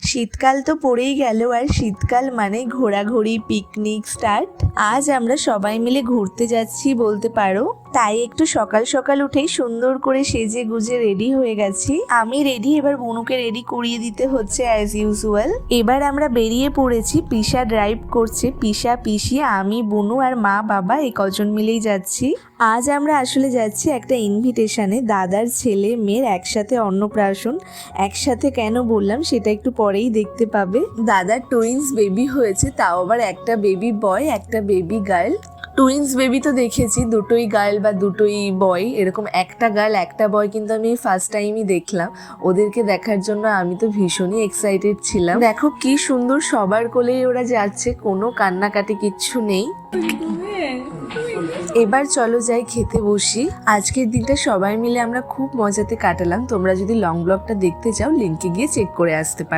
শীতকাল তো পড়েই গেল, আর শীতকাল মানে ঘোরাঘুরি, পিকনিক স্টার্ট। আজ আমরা সবাই মিলে ঘুরতে যাচ্ছি বলতে পারো। তাই একটু সকাল সকাল উঠেই সুন্দর করে সেজে গুজে রেডি হয়ে গেছি। আমি রেডি, এবার বনুকে রেডি করিয়ে দিতে হচ্ছে অ্যাজ ইউজুয়াল। এবার আমরা বেরিয়ে পড়েছি, পিসা ড্রাইভ করছে। পিসা, পিসি, আমি, বনু আর মা বাবা এই কজন মিলেই যাচ্ছি। আজ আমরা আসলে যাচ্ছি একটা ইনভিটেশনে, দাদার ছেলে মেয়ের একসাথে অন্নপ্রাশন। একসাথে কেন বললাম সেটা একটু পরেই দেখতে পাবে। দাদার টুইন্স বেবি হয়েছে, তাও আবার একটা বেবি বয় একটা বেবি গার্ল। টুইন্স বেবি তো দেখেছি, দুটোই গার্ল বা দুটোই বয়, এরকম একটা গার্ল একটা বয় কিন্তু আমি ফার্স্ট টাইমই দেখলাম। ওদেরকে দেখার জন্য আমি তো ভীষণই এক্সাইটেড ছিলাম। দেখো কি সুন্দর, সবার কোলেই ওরা যাচ্ছে, কোনো কান্নাকাটি কিচ্ছু নেই। এবার চলো যাই খেতে বসি। আজকের দিনটা সবাই মিলে আমরা খুব মজাতে কাটালাম। তোমরা যদি লং ব্লগটা দেখতে চাও, লিঙ্কে গিয়ে চেক করে আসতে পারো।